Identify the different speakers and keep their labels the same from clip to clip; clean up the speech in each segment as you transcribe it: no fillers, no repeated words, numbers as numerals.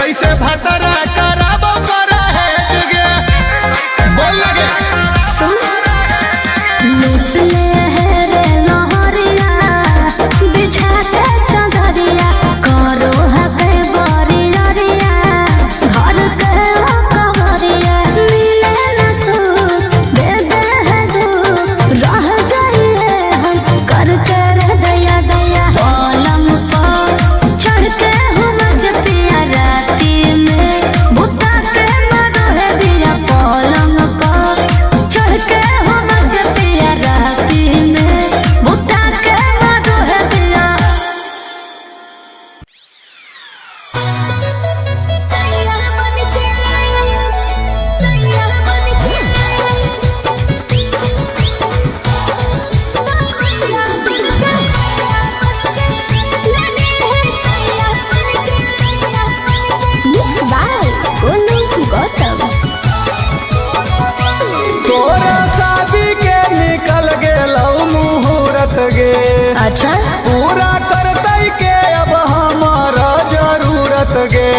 Speaker 1: कैसे भतरा कराबो करा है गे बोल लगे
Speaker 2: लूट ले है रे लोहरिया बिछा के चंदरिया करो हके बरिया घर के कवरिया मिले न सुख दे दे है दुख रह जाइए हम करके रे दया दया पलंग पर चढ़ के हम जतिया राती में बुता के मारो है दिया पलंग पर चढ़ के हम जतिया राती में बुता के मारो है दिया Mixed by Golu Gautam.
Speaker 1: तोरा शादी के निकल गेलौ मुहूर्त गे
Speaker 2: अच्छा
Speaker 1: पूरा करतै के अब हमारा जरूरत गे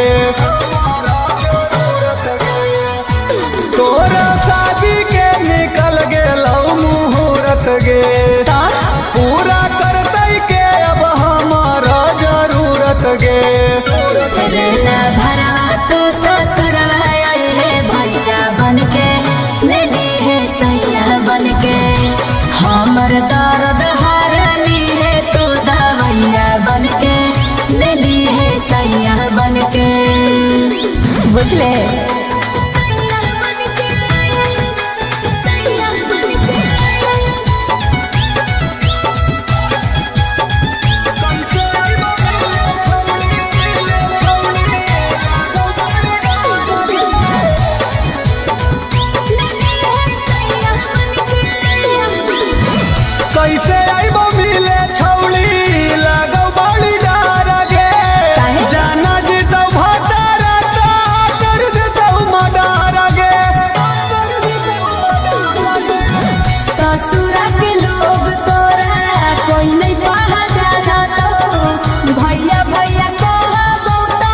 Speaker 1: तोरा शादी के निकल गेलौ मुहूर्त गे पूरा करतै के अब हमारा जरूरत गे
Speaker 2: तेरा भरा तो ससुरवा आए रे भैया बनके ले ली है सैया बनके हमर दर्द हरली है तो दवैया बनके ले ली है सैया बनके बुझले
Speaker 1: कैसे आइबो मिले छौली लगौ बड़ी डर गे जाना जीतौ भतारा ता कर देतौ मडर गे
Speaker 2: ससुरा के लोग तोरा कोई नहीं पहचाना तो भैया भैया कहबो तो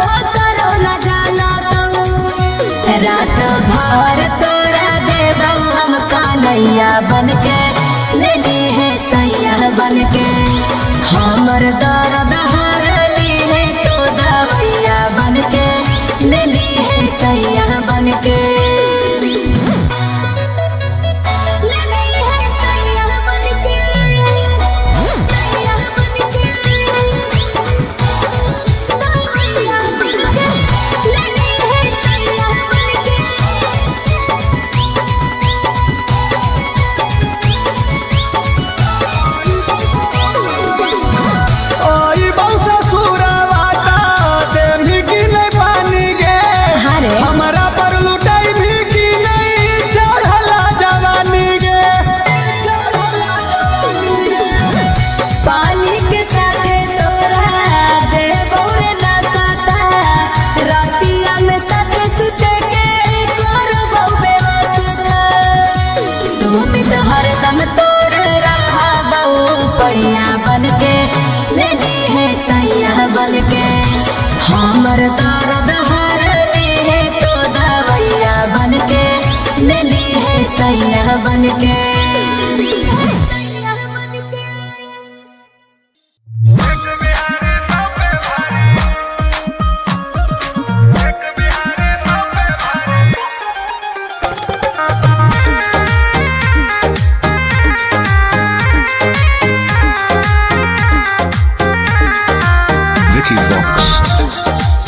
Speaker 2: भतरो न जाना तो रात भर तोरा देबौ हम कन्हैया बनके ले ली है सैया बनके हमर दर्द हरली है तो दवैया बनके ले ली है सैया बनके
Speaker 1: ओई बहु ससुरवा ता देमी की नहीं पानी गे
Speaker 2: अरे
Speaker 1: हमरा पर लुटाई भी की नहीं चढ़ला जवानी गे
Speaker 2: पानी के साथे तोरा देबौ रे ना साता रातिया में साथे सुते के करबौ व्यवस्था सुमित हरदम तोर रखबौ पैया बनके ले ली है सैया बनके हमर दर्द हरली है तो दवैया बनके ले ली है सैया बनके
Speaker 3: Vicky Vox.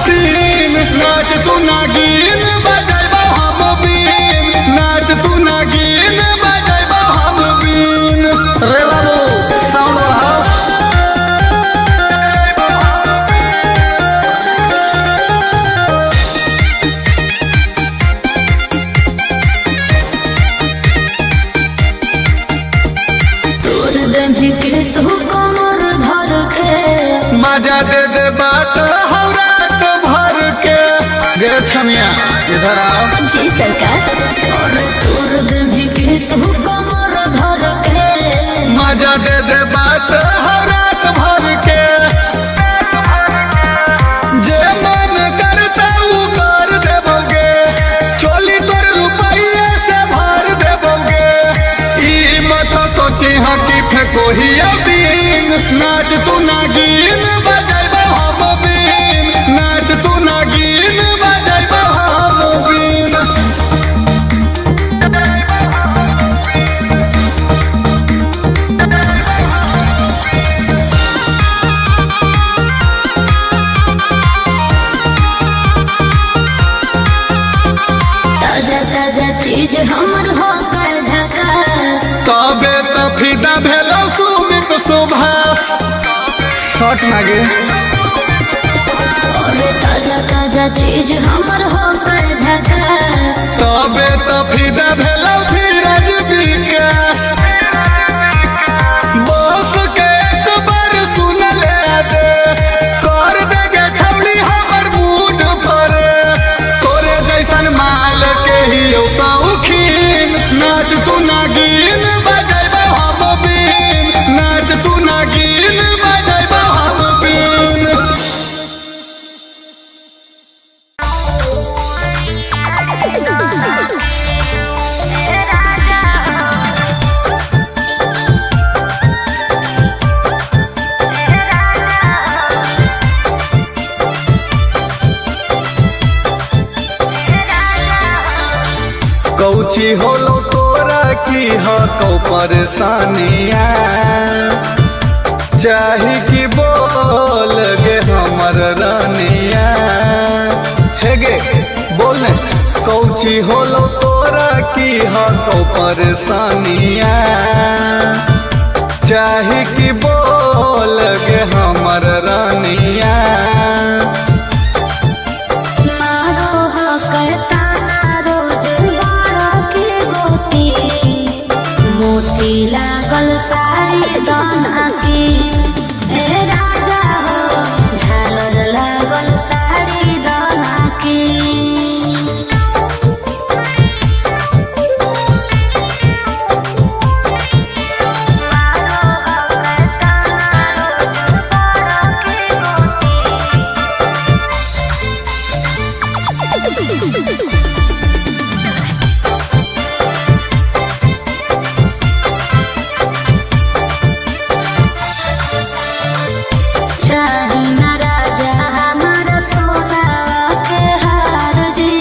Speaker 1: सीन नाच तू नागिन बजाइबो हम बीन नाच तू नागिन बजाइबो हम बीन रे बाबू साउंड बढ़ाओ
Speaker 2: तू कमर धर के
Speaker 1: मजा दे दे बात हो रात भर के गे छमिया इधर आओ
Speaker 2: जी सरकार और तोर दिन के तू कमर धर के
Speaker 1: मजा दे दे बात हो रात भर के जे मन करता ऊ कर देबोगे चोली तोर रुपये से भर देबोगे ई मत सोची हाँ कि फेंको ही बीन नाच तू नागिन बजाइबो हम बीन नाच तू नागिन बजाइबो हम बीन
Speaker 2: ताजा ताजा चीज हमर हो कर झकास
Speaker 1: तबे तो फिदा भेलो सुमित सुभाष शॉट नागे
Speaker 2: और ताजा ताजा चीज हमर हो कर झकास
Speaker 1: तबे तो फिदा भेलो धीरज विकास बस के एक बार सुन ले दे कर देगे छौड़ी हमर मूड पर तोरे जैसन माल के ही शौकीन नाच तू नागिन बजाइबो हम बीन नाच तू नागिन बजाइबो हम बीन कौची होलो तोरा की हो कौ परेशानिया चाही कि बोल गे हमर रानिया हे गे बोल ने कौची होलो तोरा की हो कौ परेशानिया चाही कि बोल गे हमर रानिया
Speaker 2: मारो हो करता रोज बाड़ा के गोती मोती लागल सारी दाना की ए राजा हो झालर लागल सारी दाना की चाही ना राजा हमारा सोना के हार जी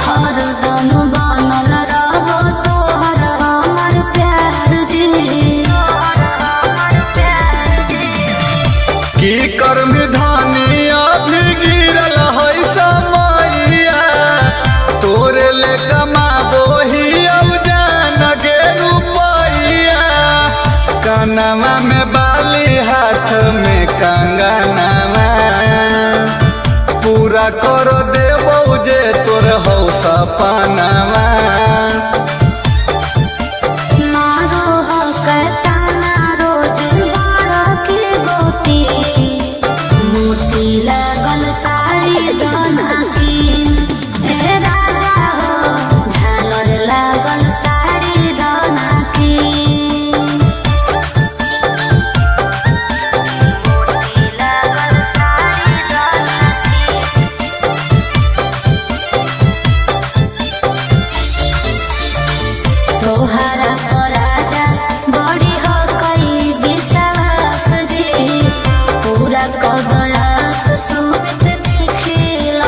Speaker 2: हर दम बनल रहो तोहर हमर प्यार जी
Speaker 1: की कर्म धानिया भी गिरल है समैया तोरे ले कमाबो ही अब जान गे रुपैया कानवा में बाली हाथ में कंगनवा पूरा कर देबो जे तोर हौ सपनवा
Speaker 2: मारो हो कहता ना रोज बाड़ा के गोती मोती लागल सारी दाना की ए राजा हो झालर लागल सारी दाना की तोहरा तो राजा बड़ी हो कई विश्वास जी पूरा कगलास सुमित निखिल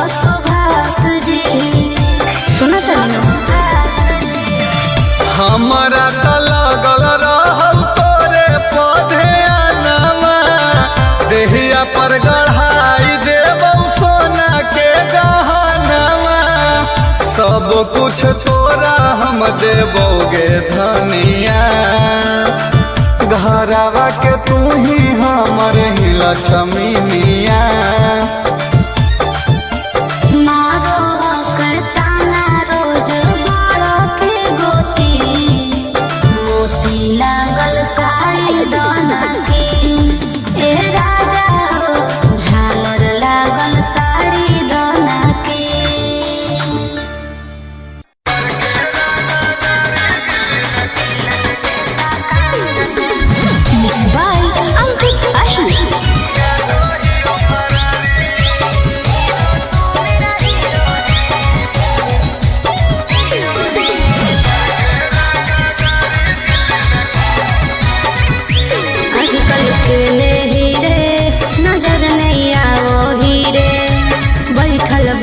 Speaker 1: कुछ तोरा हम देबोगे धनिया, घरवा के तू ही हमर ही लक्ष्मीनिया।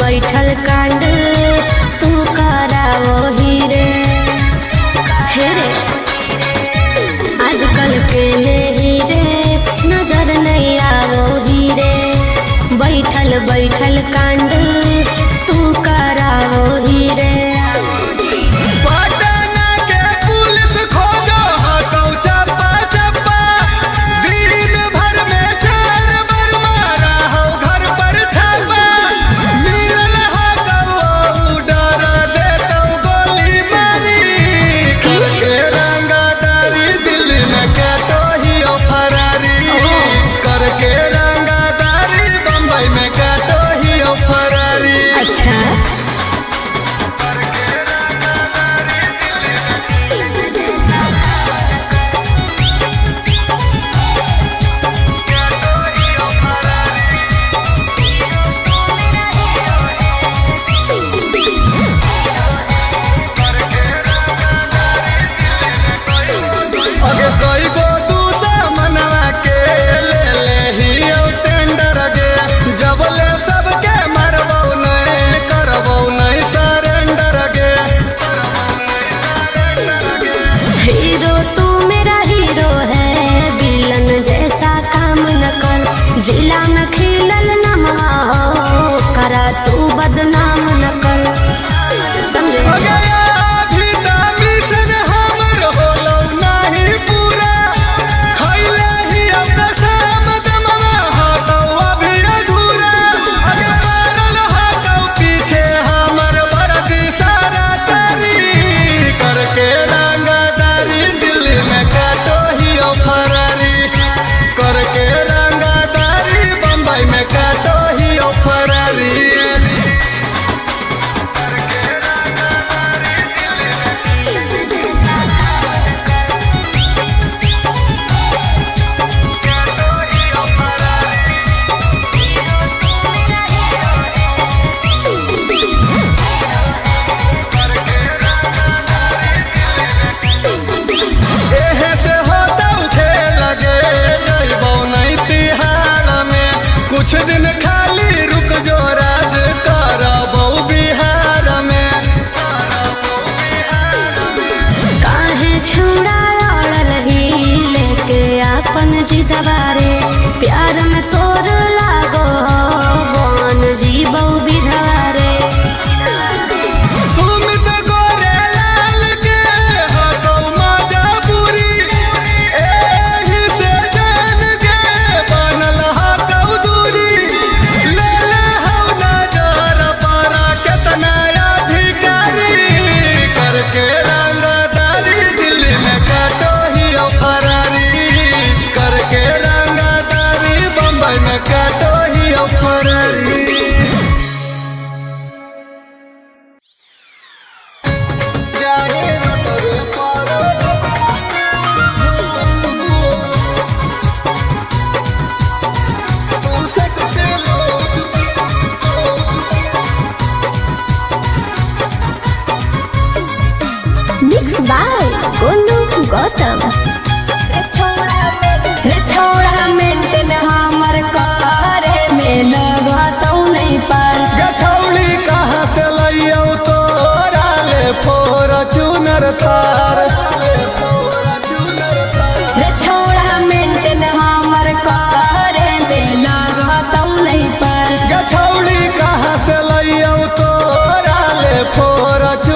Speaker 2: बैठल कांड तू कराओ हीरे हेरे, आजकल के हीरे नजर नहीं आओ हीरे, बैठल बैठल कांड तू कराओ हीरे। जिला में खिलल नमवा हो करा तू बदनाम न कर, समझे? कुछ दिन खाली रुक जो राज करबौ बिहार में, काहे छुड़ा लड़ल ही लेके अपन जिदवारे, प्यार में तोर लागो बन जीबौ बिधारे। गौतम रे छोड़ा मेंटेन हमर करे में लगतौ नहीं पार,
Speaker 1: गछौली कहाँ से लइयौ तोरा ले फॉर्च्यूनर तार,
Speaker 2: रे छोड़ा मेंटेन हमर करे में लगतौ नहीं पार,
Speaker 1: गछौली कहाँ से लइयौ तोरा ले फॉर्च्यूनर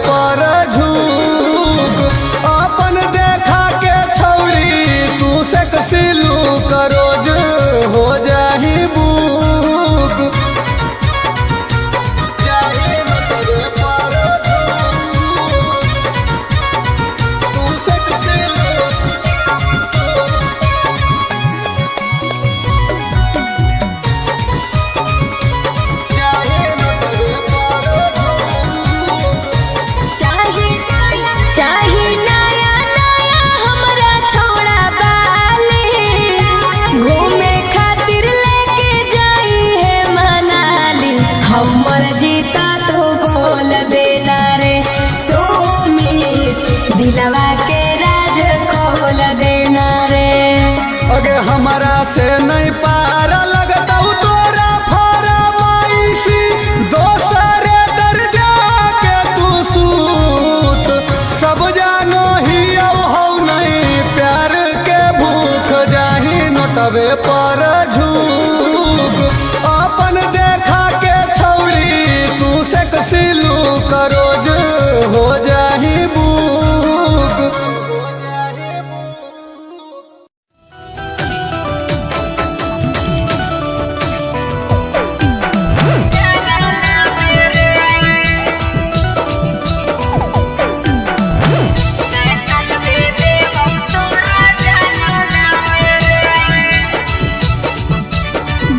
Speaker 1: पर झूक अपन देखा के छौरी तू से कसिलू करोज हो जाही बुक जाही नटवे पर झूक तू से कसिलू
Speaker 2: चाही नया नया हमरा छोड़ा बाली घूमे खातिर लेके जाई है मनाली हमर जीता तो बोल देना रे सुमित दिलवा के राज खोल देना रे
Speaker 1: अगे हमारा से नहीं पार लगता तोरा फरमाइशी दोसरे दर्जा के तू सूत सब जानो ही हो नहीं प्यार के भूख जाही नोटवे पर झूक अपन देखा के छौरी तू से कसिलू करोज हो जाही book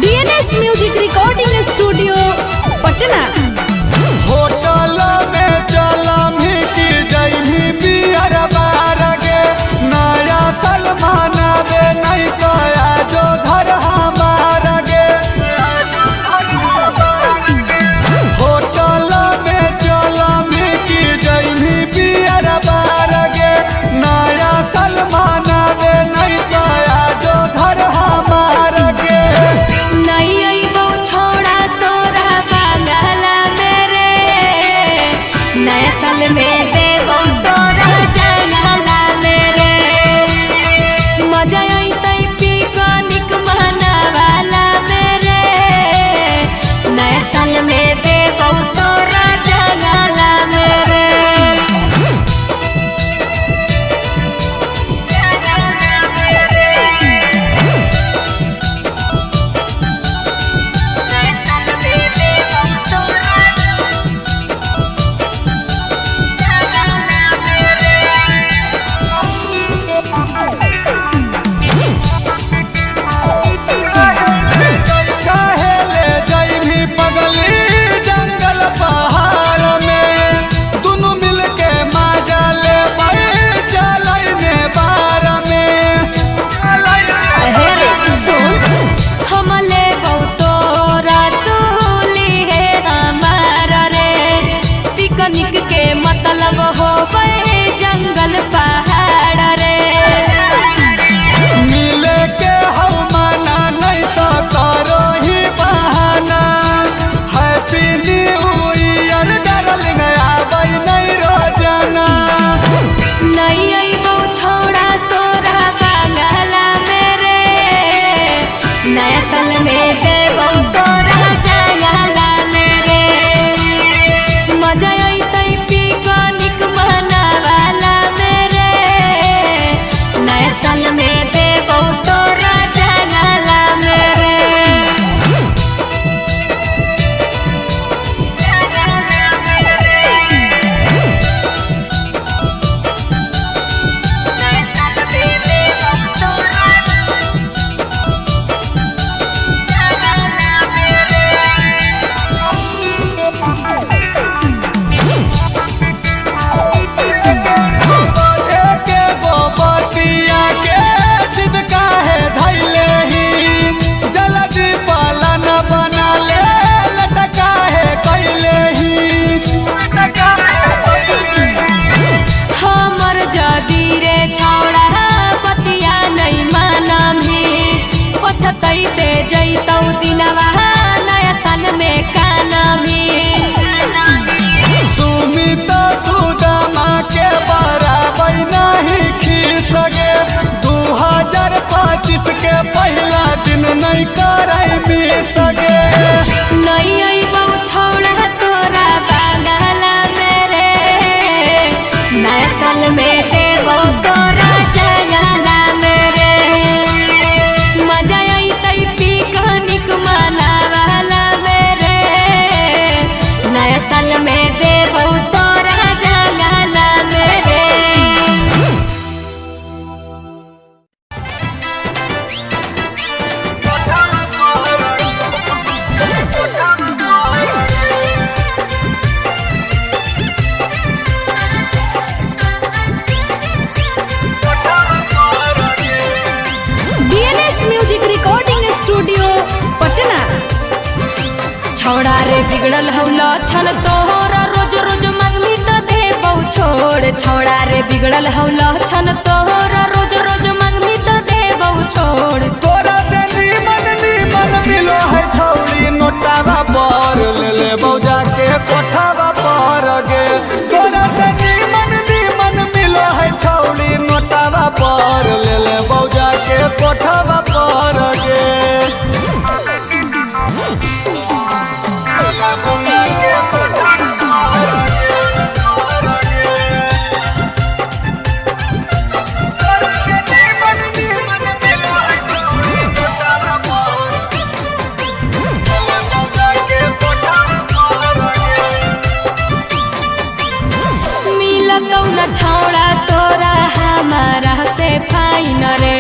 Speaker 4: DNS music recording studio Patna.
Speaker 1: Hotel में चलम की जैभी बियर बार गे नया सलमान गे नहीं कया जो घर हमार गे होटल में चलम की जैभी बियर बार गे नया सलमान गे नहीं कया जो घर हमार गे
Speaker 2: नहीं अइबो छोड़ा तोरा बांगला मेरे नया साल में देबो तोरा जंगला मेरे मजा अइतै पिकनिक मनावाला मेरे नया साल में देबो तोरा जंगला मेरे
Speaker 1: काहे ले जैभी पगली जंगल पहाड़ में दुनू मिलके मजा ले चलै में बार में
Speaker 2: हम लेबो तोरा तोली है हमारा रे पिकनिक के मतलब होबै जंगल पहाड़ रे
Speaker 1: मिले के हौ माना नहीं तो करो ही बहाना हैप्पी न्यू ईयर डार्लिंग आबै नहीं रोजाना
Speaker 2: नहीं अइबो छोड़ा तोरा बांगला मेरे नया साल में देबो तोरा जंगला मेरे मजा अइतै पिकनिक मनावाला मेरे नया साल में देबो तोरा जंगला मेरे
Speaker 1: एके गो बतिया के जिद काहे धैले ही जल्दी पालन बना ले लटका है कैले ही
Speaker 2: हमर जदी रे छौड़ा बतिया नहीं मानम ही पछतैते जैतौ दिनवा नया साल में कानम ही
Speaker 1: सुमित सुदामा के बराबर नहीं खींच सके 2025 के पहला दिन नहीं करे मिस सके
Speaker 2: नहीं अइबो छोड़ा तोरा बांगला मेरे
Speaker 5: नया साल में देवो तोरा जंगला मेरे मजा आई तई पिकनिक मनावाला मेरे नया साल में देवो तोरा जंगला मेरे।
Speaker 4: DNS music recording studio Patna.
Speaker 5: छौड़ा रे बिगड़ल हौला छन तोहरा रोज रोज मंगली त देबौ छोड़ छौड़ा रे बिगड़ल हौला छन तोहरा रोज रोज मंगली त देबौ छोड़
Speaker 1: तोरा से नीमन नीमन मिलो है छौरी नोटावा पर ले ले बौजा के कोठावा पर गे तोरा से नीमन नीमन मिलो है छौरी नोटावा पर ले ले बौजा के कोठावा पर गे
Speaker 5: मिलतौ न छौड़ा तोरा हमारा से फाइन रे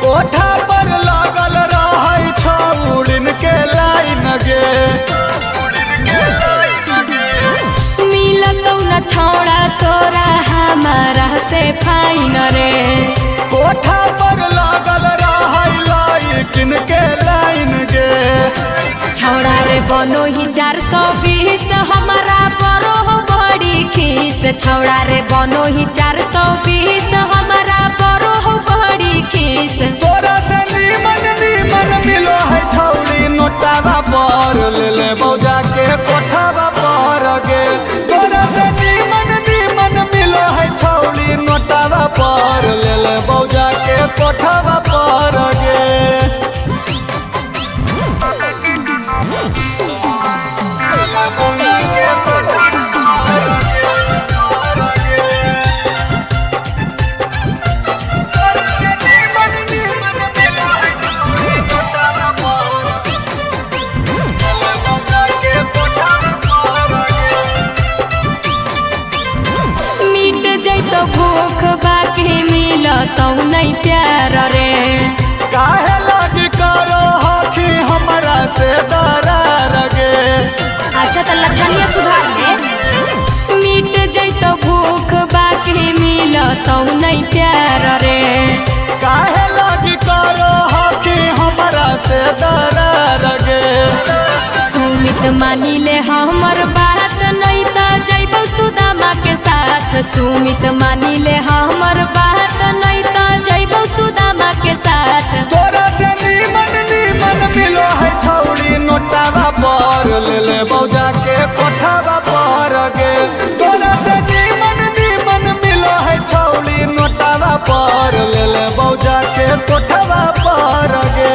Speaker 1: कोठा पर लागल रहै छौड़िन के लाइन गे
Speaker 5: मिलतौ न छौड़ा तोरा हमारा से फाइन रे
Speaker 1: कोठा पर लागल रहै लाइकिन के लाइन गे
Speaker 5: छौड़ा रे बनो ही 420 हमारा बड़ो बड़ी खीस छौड़ा रे बनो ही 420 हमारा बड़ो बड़ी खीस
Speaker 1: तोरा से नीमन नीमन मिलो है छौरी नोटावा पर ले ले बौजा के कोठावा पर गे तोरा से नीमन नीमन मिलो है छौरी नोटावा पर ले ले बौजा के कोठावा पर गे
Speaker 5: मिट जैतो भूख बाकी मिलतौ नहीं प्यार रे
Speaker 1: काहे लागी करो हकी हमरा से दरार गे
Speaker 5: अच्छा तो लक्षणीय सुधार दे मिट जैतो भूख बाकी मिलतौ नहीं प्यार रे
Speaker 1: काहे लागी करो हकी हमरा से दरार गे
Speaker 5: सुमित मानी ले हमर बात नहीं त जैबौ सुदामा के साथ सुमित मानी ले हमर बात नहीं त जैबौ सुदामा के साथ
Speaker 1: तोरा से नीमन नीमन मिलो है छौरी नोटावा पर ले ले बौजा के कोठावा पर गे तोरा से नीमन नीमन मिलो है छौरी नोटावा पर ले ले बौजा के कोठावा पर गे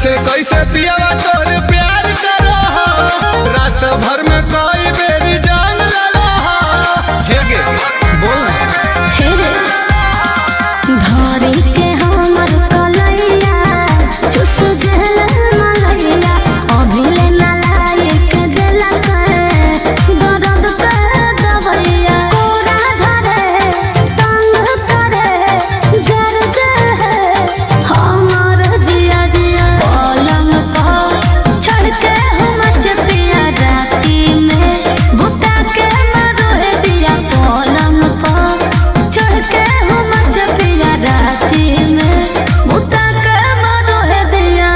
Speaker 1: कैसे कैसे पियावा तोर प्यार करो हो, रात भर में कोई बेरी जान ललो हो। हे गे बोल ना।
Speaker 2: हे रे धरी के हमर कलैया चुस गेल मलैया अभिले ना लायक देला के दर्द के दवैया पूरा धरे तंग करे जर दे हमर जिया जिया पलंग पर चढ़ के हम चपिया राती में बुता के मरोहे दिया पलंग पर चढ़ के हम चपिया राती में बुता के मरोहे दिया।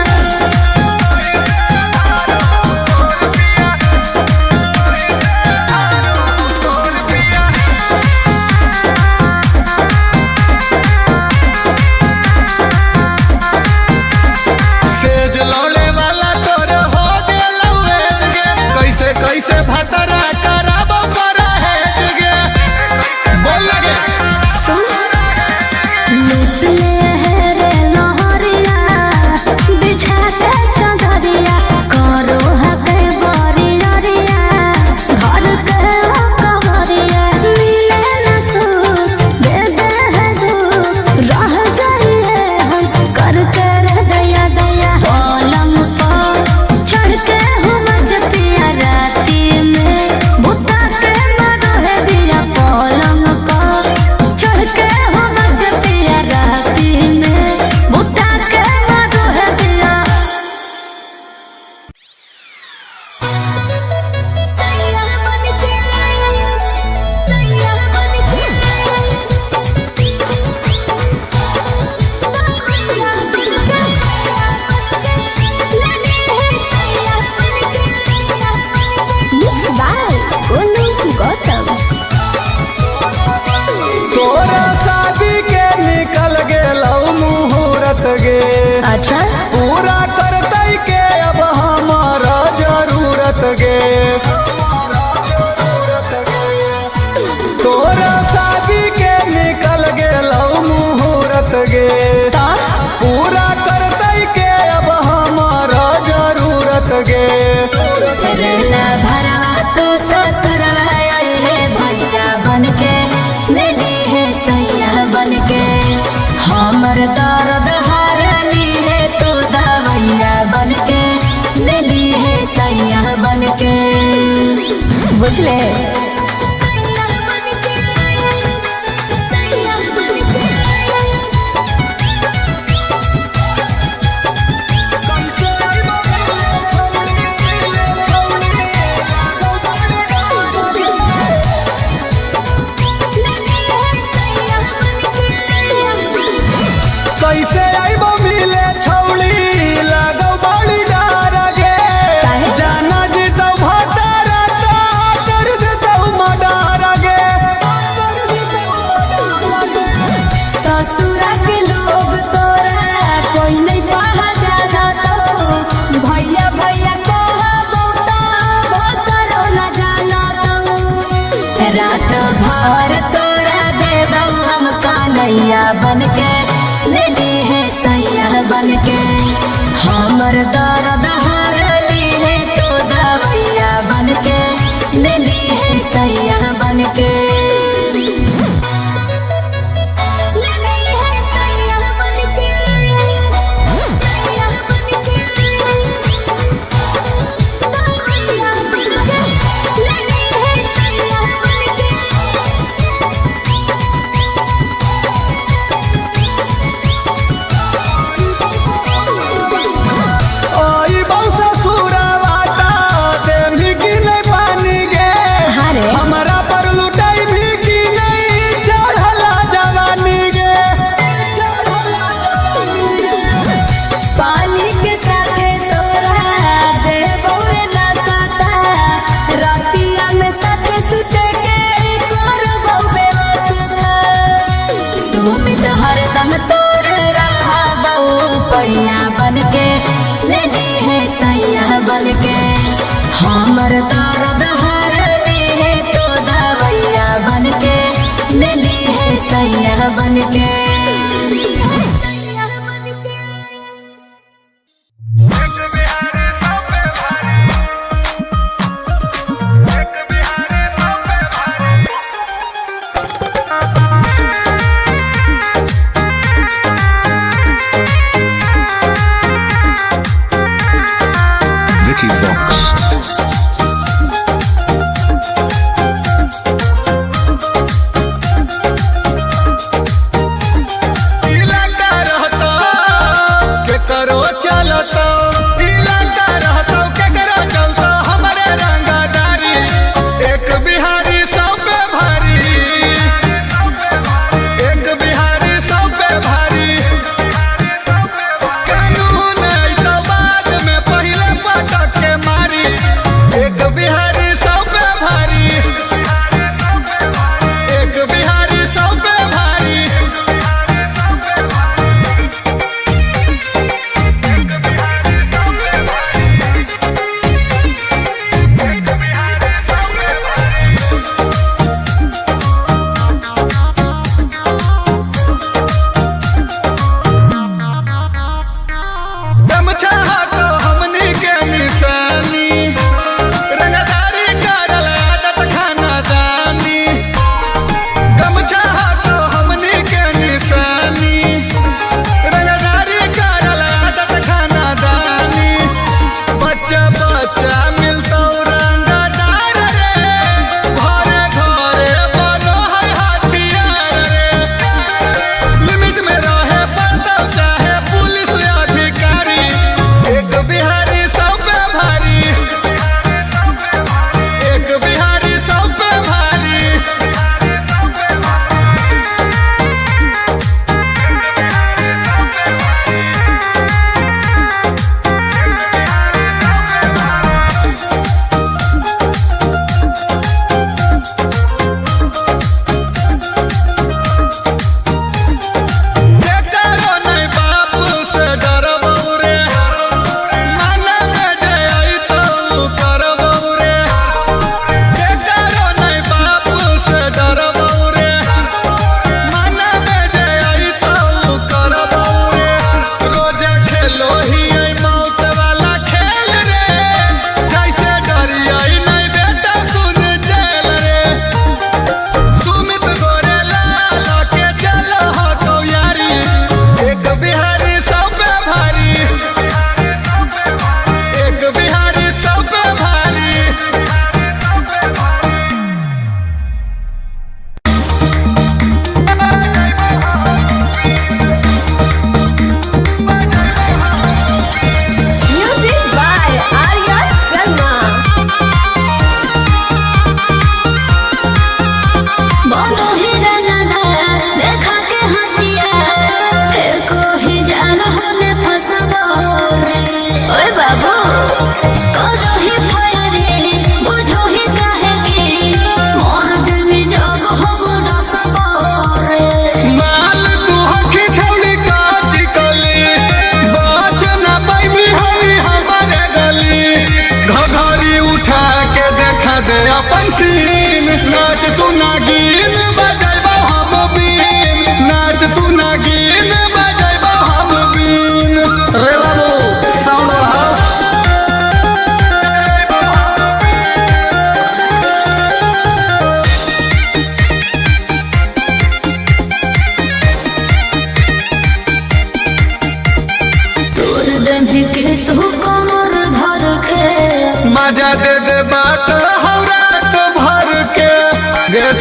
Speaker 1: सेज लौले वाला तोर हो गेल वेज गे, कैसे कैसे भतरा कराबो करा है गे। बोल लगे
Speaker 2: लूट ले है रे लहरिया बिछा के चंदरिया करो हके बरियरिया घर के कवरिया मिले न सुख दे दे है दुख रह जाइए हम करके रे दया दया पलंग पर चढ़ के हम जपिया राती में बुता के मरोहे दिया पलंग पर चढ़ के हम जपिया राती में बुता के मरोहे दिया। Mix by Golu Gautam.
Speaker 1: तोरा शादी के निकल गेलौ मुहूर्त गे,
Speaker 2: अच्छा
Speaker 1: पूरा करतै के अब हमारा जरूरत गे। तोरा शादी के निकल गेलौ मुहूर्त गे, पूरा करतै के अब हमारा जरूरत गे।
Speaker 2: रेला भरा तू ससुरवा आइले भैया बनके ले ली है सैया बनके हमर दर्द हरली है तू दवैया बनके ले ली है सैया बनके बुझले।
Speaker 1: कैसे आइबो मिले छौली लगौ बड़ी डर गे, जाना जीतौ भतारा ता कर देतौ मर्डर गे।
Speaker 2: ससुरा के लोग तोरा कोई नहीं पहचाना तो भैया भैया कहबो तो भतरो न जाना तो रात भर तोरा देबौ हम कन्हैया बनके ले ली है सैया बनके हमर दर्द हरली है तो दवैया बनके ले ली है सैया बनके।
Speaker 1: आइबो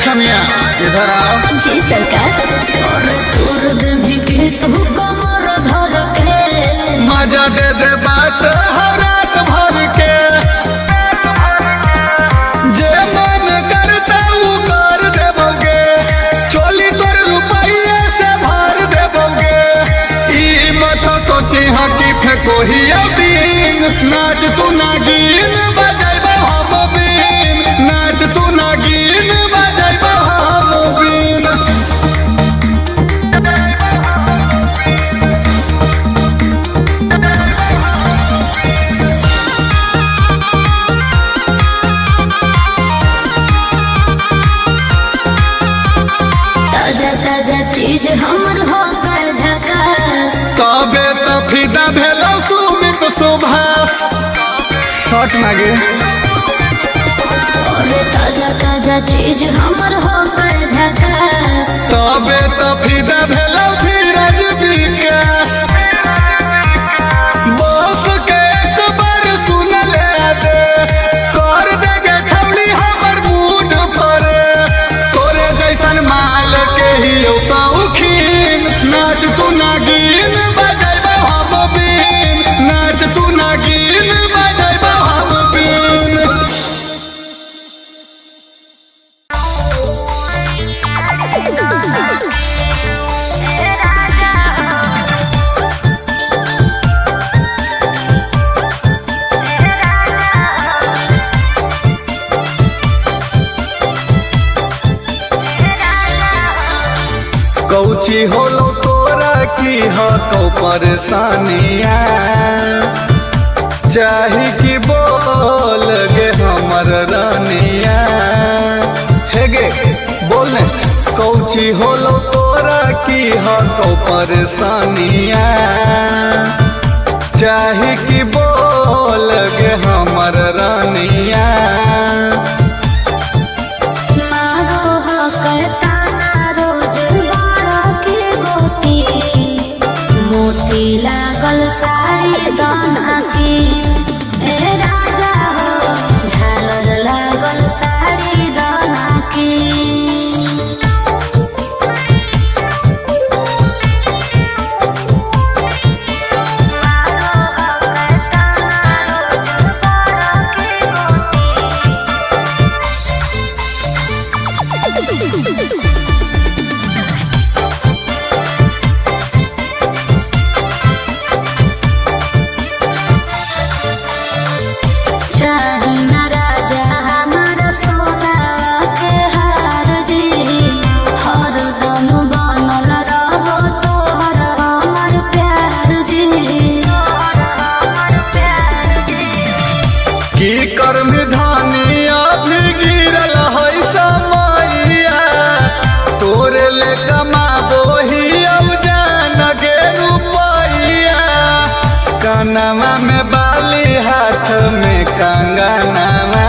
Speaker 1: छमिया इधर आओ।
Speaker 2: जी सरकार। और तोर भी के तू कमर धर के
Speaker 1: मजा दे दे बात हर रात भर के, जे मन करता ऊ कर देबोगे, चोली तोर रुपये से भर देबोगे। ई मत सोची हाँ कि फेंको ही बीन, नाच तू नागिन बजाइबो हम बीन, नाच तू नागिन बजाइबो हम बीन।
Speaker 2: ताजा ताजा चीज हमर हो गल झकास,
Speaker 1: तबे तो फिदा भेलो सुमित सुभाष। शॉट नागे
Speaker 2: और ताजा ताजा चीज हमर हो गल झकास,
Speaker 1: तबे तो फिदा भेलो धीरज विकास। बस के एक बार सुन ले दे, कर देगे छौड़ी हमर मूड फरे, तोरे जैसन माल के ही शौकीन, नाच तू नागिन बजाइबो हम बीन, नाच तू नागिन बजाइबो हम बीन। कौची होलो तोरा की हो तो परेशानिया, चाही कि बोल गे हमर रानिया। हे गे बोल ने, कौची होलो तोरा की हो तो परेशानिया, चाही कि बोल गे हमर रानिया।
Speaker 2: मारो हो कहताना रोज बाड़ा के गोती, मोती लागल साड़ी दाना की। ए राजा हो झालर लागल साड़ी दाना की। चाही ना राजा हमारा सोना के हार जी, हरदम बनल रहो तोहर हमर प्यार जी।
Speaker 1: की कर्म धानिया भी गिरल है समैया, तोरे ले कमाबो ही अब जान गे रुपैया। कनमा में बाली हाथ में कंगनवा,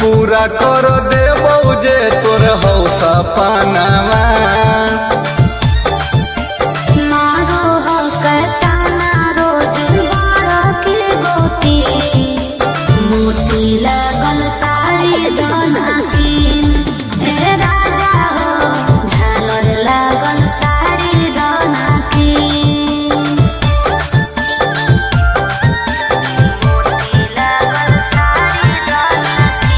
Speaker 1: पूरा कर देबो जे तोर हौ सपनवा।
Speaker 2: मारो हो कहताना रोज बाड़ा के गोती, मोती लागल साड़ी दाना की। ए राजा हो झालर लागल साड़ी दाना की। मोती लागल साड़ी दाना की।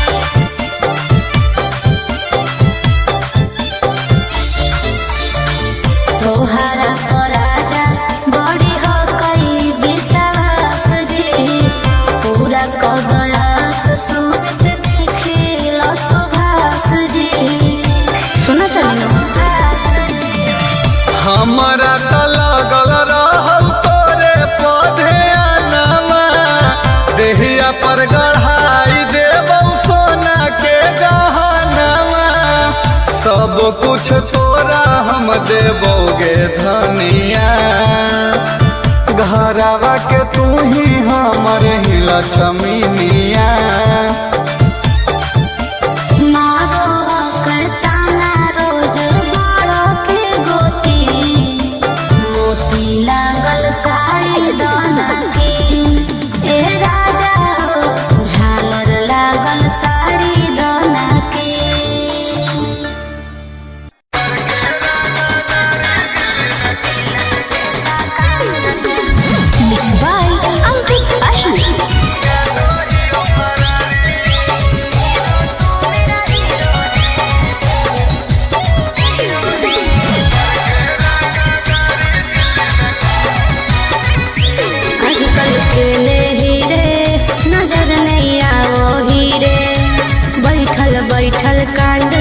Speaker 2: तोहरा तो राजा बड़ी हो कई विश्वास जी, पूरा कगलास सुमित निखिल सुभाष जी। सुना
Speaker 1: हमरा त लगल रहल तोरे पौधे अनवा, देहिया पर गढ़ाई देबौ सोना के गहनवा। सब कुछ तोरा हम देबोगे धनिया, घरवा के तू ही हमर ही लक्ष्मीनिया।
Speaker 2: मारो हो कहताना रोज बाड़ा के गोती, मोती लागल साड़ी दाना की। ए राजा हो झालर लागल साड़ी दाना की। बैठल कांड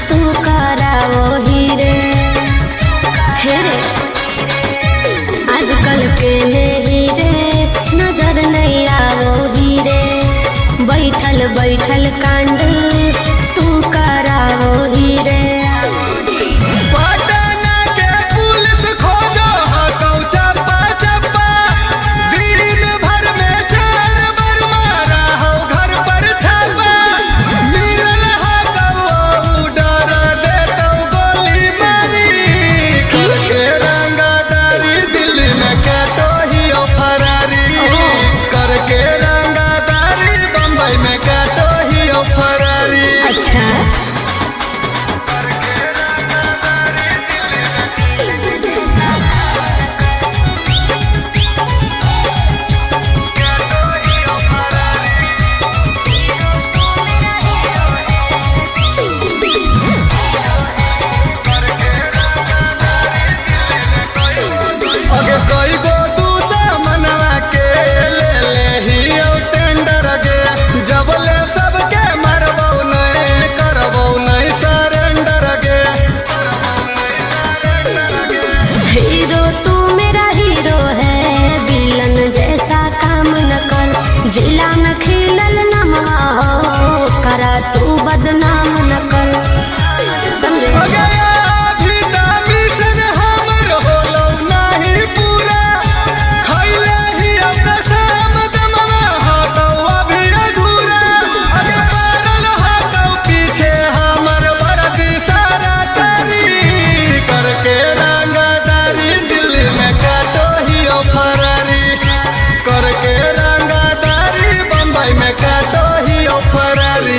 Speaker 2: तू कराओ हीरे हेरे आजकल के हीरे नजर नहीं आओ हीरे बैठल बैठल कांड तू कराओ हीरे
Speaker 1: पटना के पुलिस खोजो हकौ चप्पा चप्पा दिन भर में 4 बार मारा हो घर पर छापा मिलल हकौ डर देतौ गोली मारी करके रंगादारी दिल्ली में कतो ही फरारी करके रंगादारी बम्बई में कतो ही फरारी।
Speaker 2: अच्छा
Speaker 1: अगे कई गो दूसरा मनवा के ले ही टेंडर गे जबले सबके मरबौ नहीं करबौ नहीं सरेंडर गे।
Speaker 2: हीरो तू मेरा हीरो है विलन जैसा काम न कर जिला में खिलल नमवा हो करा तू बदनाम न कर समझे
Speaker 1: अगे अभी दामी सन हमर होलौ नहीं पूरा खैले ही अब शाम दमवा हतौ अभी अधूरा अगे पागल हतौ पीछे हमर बरदी सारा करी करके रंगादारी दिल्ली में कतो ही फरारी करके रंगादारी बम्बई में कतो ही फरारी।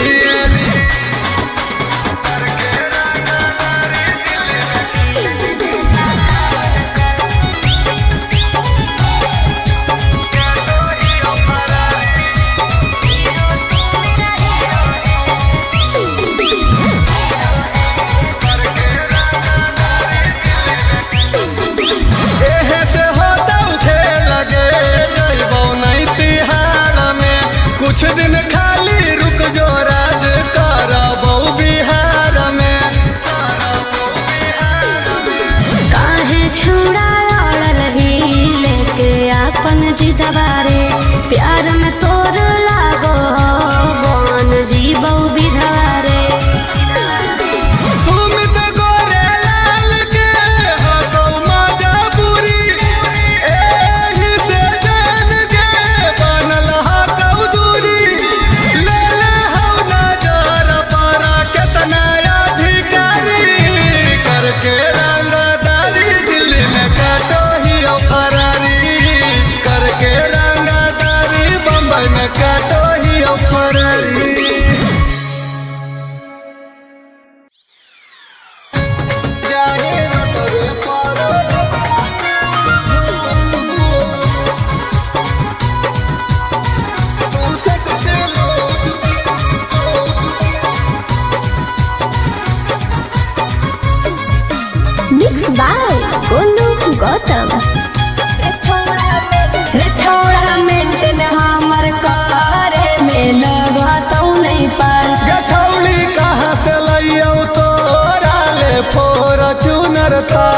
Speaker 1: एहे से होतौ खेल गे जइबौ नहीं तिहार में कुछ दिन खाली रुक जो राज करबौ बिहार में।
Speaker 2: काहे छुड़ा अड़ल ही लेके अपन जिदवारे प्यार में तोर लागो बन जीवौ विधवारे
Speaker 1: सुमित गोरे लाल के हतौ मजबूरी एही से जान गे बनल हतौ दूरी ले ले हौ नजर पर केतना अधिकारी करके रंगादारी दिल्ली में कतो ही फरारी करके रंगादारी बम्बई में कतो ही फरारी। जाने न तोरे पारो तू सबसे लोग
Speaker 2: मिक्स बाय गोलू गौतम
Speaker 5: रे छोड़ा मेंटेन हमर करे में लगतौ नहीं पार
Speaker 1: गछौली कहाँ से लइयौ तोरा ले फॉर्च्यूनर था